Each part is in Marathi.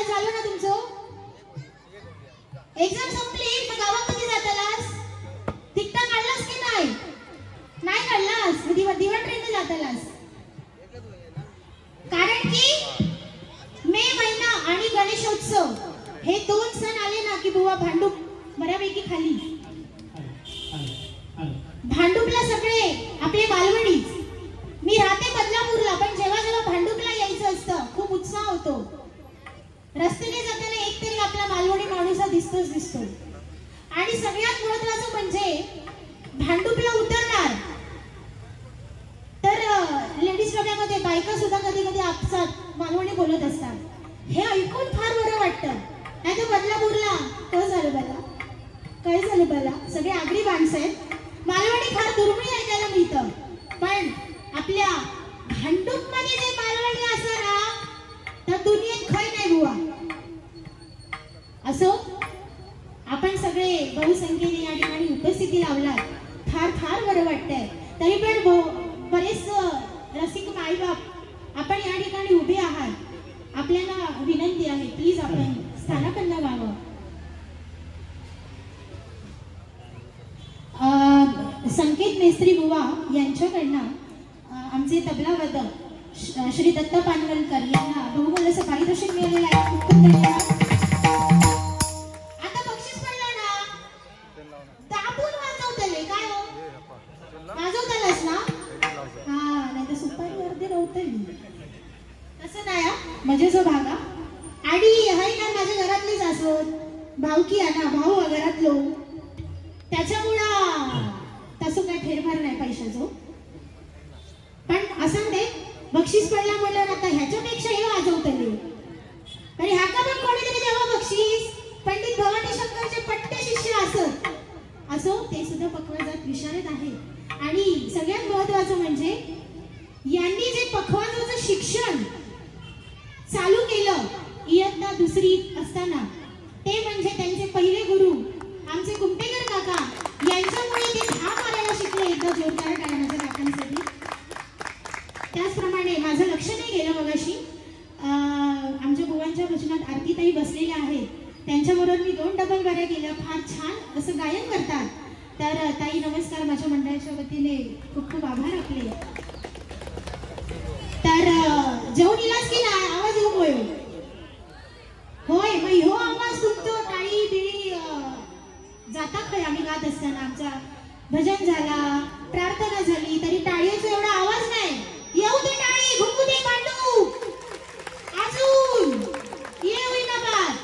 कॉलेज झालं ना तुमचं? एक्झाम संपली मग गावात कधी जातालास? तिकटा काढलास की नाही? नाही काढलास? दिवा ट्रेनने जातालास? कारण की मे महिना आणि गणेशोत्सव हे दोन सण आले ना की बुवा भांडूप बऱ्यापैकी खाली. भांडूपला सगळे आपले बालवडीच. मी राहते बदलापूरला, पण जेव्हा जेव्हा भांडूपला यायचं असतं खूप उत्साह होतो. रस्त्याने जाताना एक तरी आपला मालवणी माणूस दिसतोच दिसतो. आणि सगळ्यात महत्त्वाचं म्हणजे भांडूपला उतरणार तर लेडीज डब्यामध्ये बायका सुद्धा कधी कधी आपसात मालवणी बोलत असतात. हे ऐकून फार बरं वाटतं. नाही तर बदलापूरला काय झालं बला, काय झालं बला, सगळे आगरी माणसं आहेत. मालवणी फार दुर्मिळ ऐकायला मिळतं. पण आपल्या भांडूपमध्ये जे मालवणी असं ना तर दुनियेत खय नाही बुवा. असो, आपण सगळे बहुसंख्येने या ठिकाणी उपस्थिती लावलात, फार फार बरं वाटतंय. तरी पण बरेच रसिक माईबाप आपण या ठिकाणी उभे आहात. आपल्याला विनंती आहे, प्लीज आपण स्थानापन्न व्हावं. संकेत मेस्त्री बुवा यांच्याकडनं आमचे तबला वादक श्री दत्त पानवलकर यांना बहुमोल असं पारितोषिक मिळालेलं आहे. खूप खूप धन्यवाद. आता बक्षीस पडलं ना, दाबून वाजवतले काय हो, वाजवतालच ना? हा, नाही तर सुपारी अर्धे नव्हतं तसं नाही. म्हणजे जो भागा आणि हाय ना माझ्या घरातलीच असत भावकी आहे ना, भाऊ घरातलो, त्याच्यामुळं तसं काय फेरफार नाही पैशाचं. पण असं ते बक्षीस पडला म्हणलं आता ह्याच्यापेक्षा हे वाजवतले. आणि ह्याका पण कोणीतरी देवा बक्षीस. पंडित भवानी शंकरचे पट्टे शिष्य असत. असो, ते सुद्धा पखवाजात विशारद आहे. आणि सगळ्यात महत्वाचं म्हणजे यांनी जे पखवाजाचं शिक्षण चालू केलं इयत्ता दुसरी असताना, ते म्हणजे त्यांचे पहिले गुरु आमचे कुमटेकर काका यांच्यामुळे ते हा मारायला शिकले. एकदा जोरदार टाळ्यांच्या काकांसाठी. त्याचप्रमाणे माझं लक्ष नाही गेलं मगाशी आमच्या बुवांच्या भजनात आरतीताई बसलेल्या आहेत. त्यांच्याबरोबर मी 2 डबल बाऱ्या केल्या. फार छान असं गायन करतात. तर ताई नमस्कार, माझ्या मंडळाच्या वतीने खूप खूप आभार आपले. तर जेवण इलाज की नाही आवाज येऊ होय होय मग हो आवाज तुमतो टाळी बिळी जाता खय. आम्ही गात असताना आमचा भजन झाला, प्रार्थना झाली तरी टाळीचा एवढा आवाज नाही. येऊ दे टाळी, घुमू दे पांडू, अजून ये होईना बाद.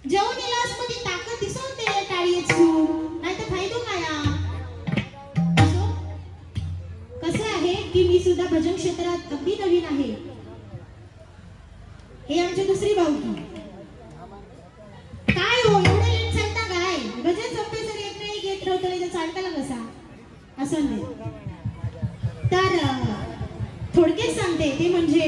जेवण इलाज मध्ये ताकद दिसवते टाळीची, नाही तर फायदो माया. कसं आहे की मी सुद्धा भजन क्षेत्रात अगदी नवीन आहे. हे आमची दुसरी भावकी. काय हो एवढं लेट सांगता काय? भजन संपे सर एक नाही घेत ठेवतो नाही तर चालताला कसा असं नाही. तर थोडक्यात सांगते ते म्हणजे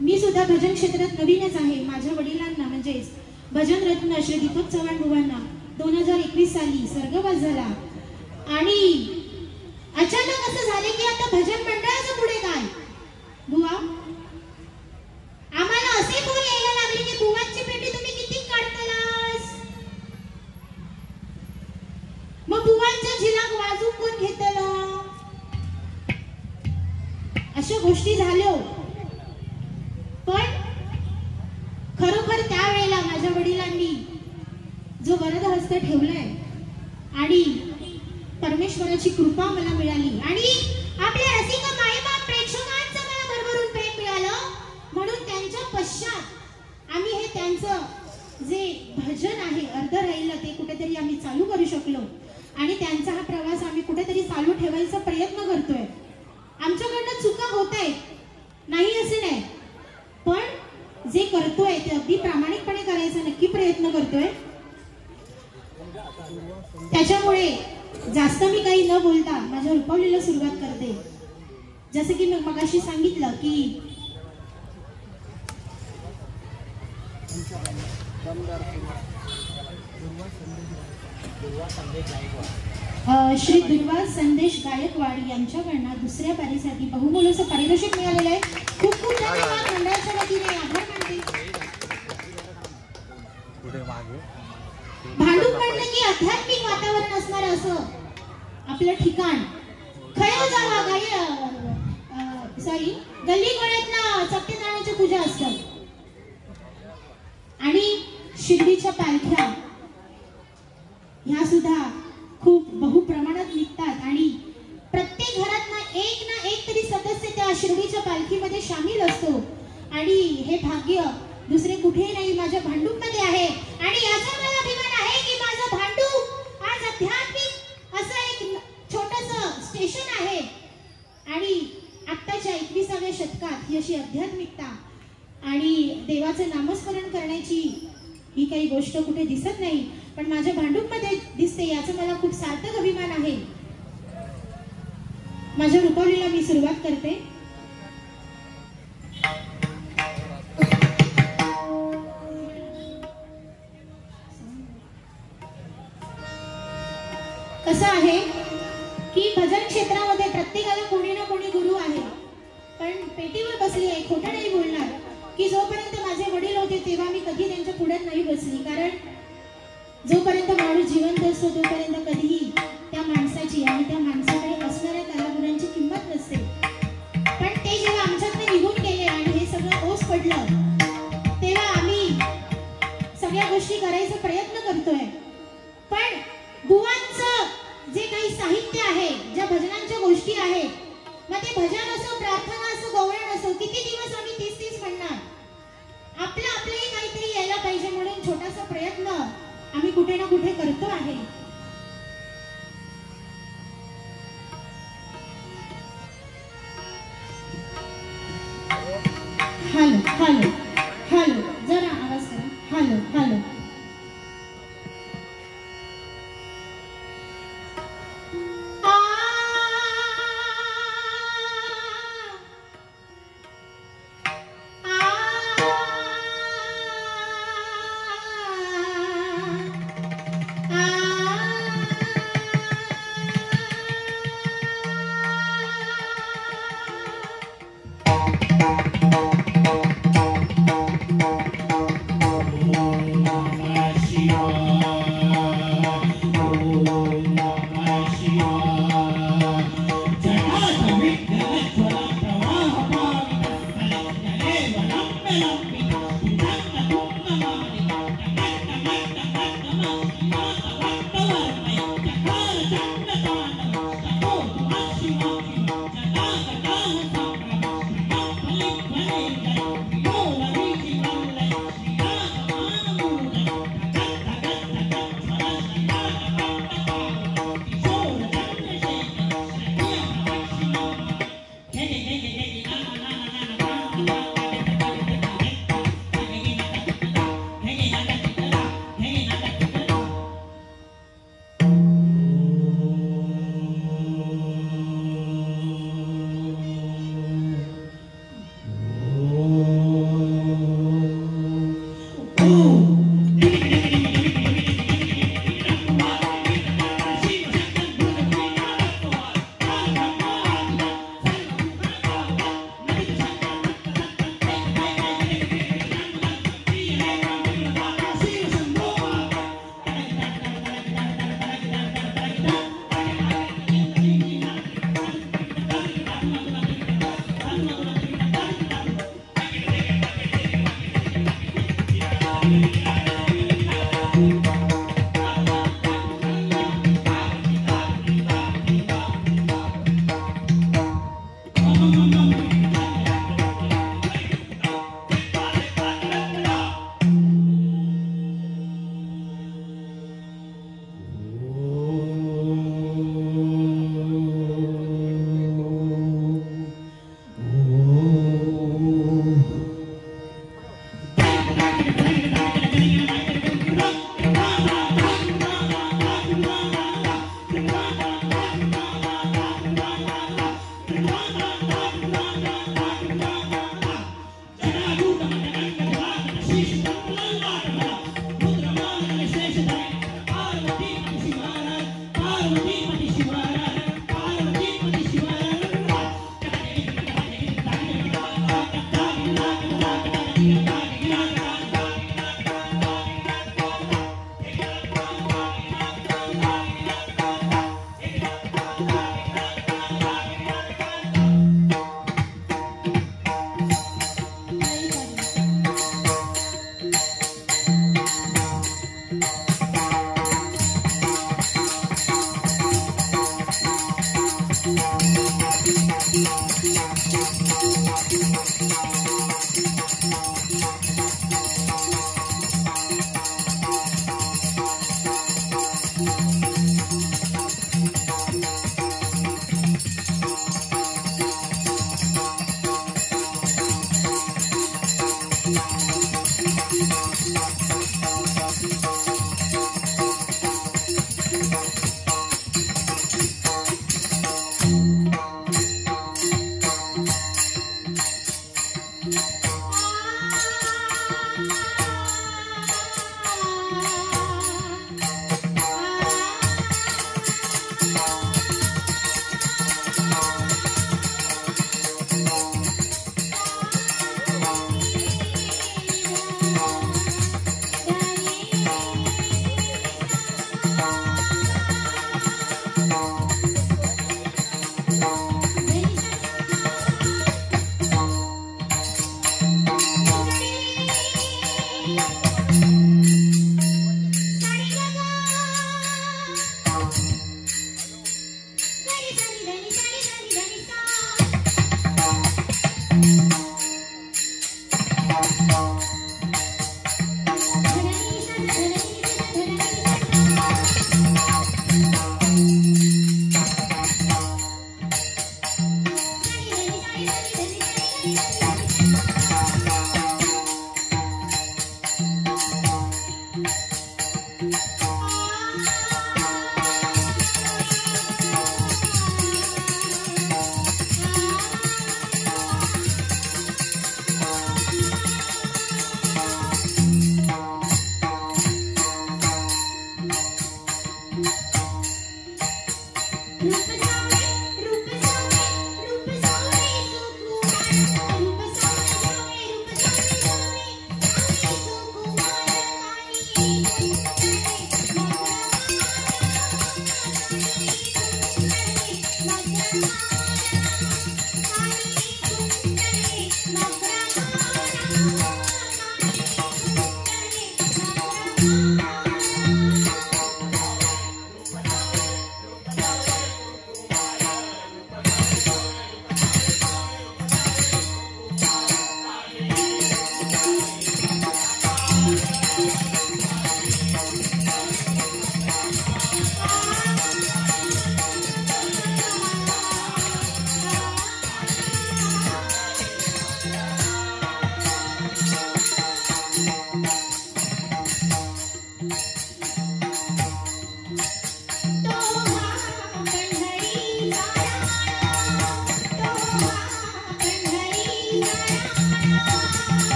मी सुद्धा भजन क्षेत्रात नवीनच आहे. माझ्या वडिलांना म्हणजेच भजन रत्न श्री दीपक चव्हाण बुवांना 2021 साली स्वर्गवास झाला. आणि अचानक असं झाले की आता भजन मंडळाचं पुढे काय बुवा. आम्हाला असे फोन यायला लागले की बुवांची पेटी तुम्ही किती काढतालास, मग बुवांच्या झिलाक वाजून कोण घेतलं. अशा गोष्टी झाल्या. पण खरोखर त्यावेळेला माझ्या वडिलांनी जो वरद हस्त ठेवलाय आणि परमेश्वराची कृपा मला मिळाली आणि आपल्या रसिक मायबाप प्रेक्षकांचं मला भरभरून प्रेम मिळालं. म्हणून त्यांच्या पश्चात आम्ही हे त्यांचं जे भजन आहे अर्ध राहिलं ते कुठेतरी आम्ही चालू करू शकलो. आणि त्यांचा हा प्रवास आम्ही कुठेतरी चालू ठेवायचा प्रयत्न करतोय. आमच्याकडनं चुका होत आहेत नाही असे नाही, पण जे करतोय ते अगदी प्रामाणिकपणे करायचा नक्की प्रयत्न करतोय. त्याच्यामुळे जास्त मी काही न बोलता माझ्या रुपावलीला सुरुवात करते. जसं की मगाशी सांगितलं की श्री दुर्वा संदेश गायकवाड यांच्याकडनं दुसऱ्या पारीसाठी बहुमोल असं पारितोषिक मिळालेलं आहे. खूप खूप धन्यवाद. मंडळाच्या वतीने आभार मानते. भांडूप म्हटलं की आध्यात्मिक वातावरण असणार असं आपलं ठिकाण. खय जावा सॉरी गल्ली गोळ्यातला सत्यनारायणाची पूजा असतात आणि शिर्डीच्या पालख्या ह्या सुद्धा खूप बहुप्रमाणात निघतात आणि प्रत्येक घरात ना एक तरी सदस्य त्या शिर्डीच्या पालखीमध्ये सामील असतो आणि हे भाग्य दुसरे कुठेही नाही, माझ्या भांडूप मध्ये आहे. आणि याचा मला अभिमान आहे की माझं भांडूप आज आध्यात्मिक असं एक छोटंसं स्टेशन आहे आणि आत्ताच्या 21व्या शतकात ही अशी आध्यात्मिकता आणि देवाचं नामस्मरण करण्याची ही काही गोष्ट कुठे दिसत नाही, पण माझ्या भांडूप मध्ये दिसते. याचा मला खूप सार्थक अभिमान आहे. माझ्या रुपावलीला मी सुरुवात करते. कसं आहे की भजन क्षेत्रामध्ये प्रत्येकाला कोणी ना कोणी गुरु आहे, पण पेटीवर बसली आहे. खोटं नाही बोलणार की जोपर्यंत माझे वडील होते तेव्हा मी कधी त्यांच्या पुढ्यात नाही बसली, कारण जोपर्यंत माणूस जिवंत असतो तोपर्यंत कधीही त्या माणसाची आणि त्या माणसाकडे असणाऱ्या कलागुणांची किंमत नसते. पण ते जेव्हा आमच्यातनं निघून गेले आणि हे सगळं ओस पडलं तेव्हा आम्ही सगळ्या गोष्टी करायचा प्रयत्न करतोय. पण बुवांचं जे काही साहित्य आहे, ज्या भजनांच्या गोष्टी आहेत, मग ते भजन असो, प्रार्थना असो, गवळण असो, किती दिवस आम्ही तीच म्हणणार. आपलंही काहीतरी यायला पाहिजे म्हणून छोटासा प्रयत्न आम्ही कुठे ना कुठे करतो आहे. हॅलो हॅलो हॅलो, जरा आवाज करा. Hello hello.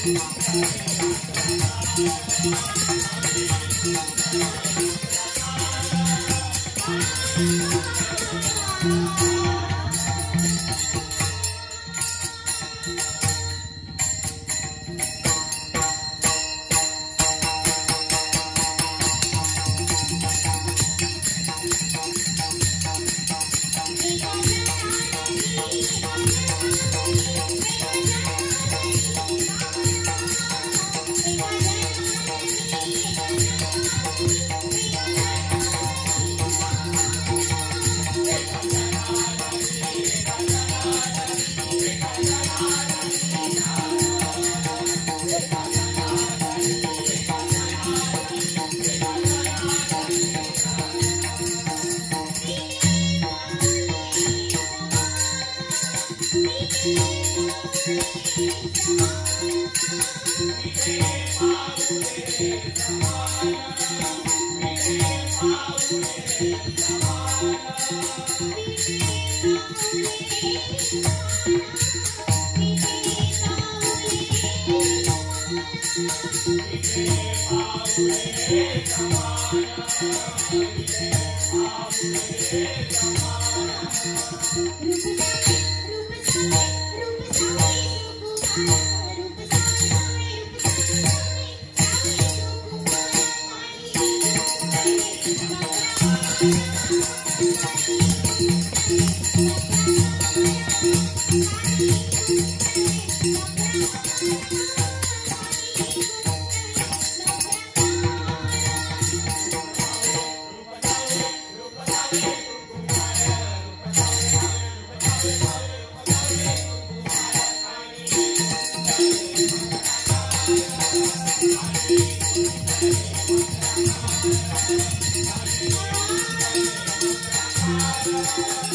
Thank you.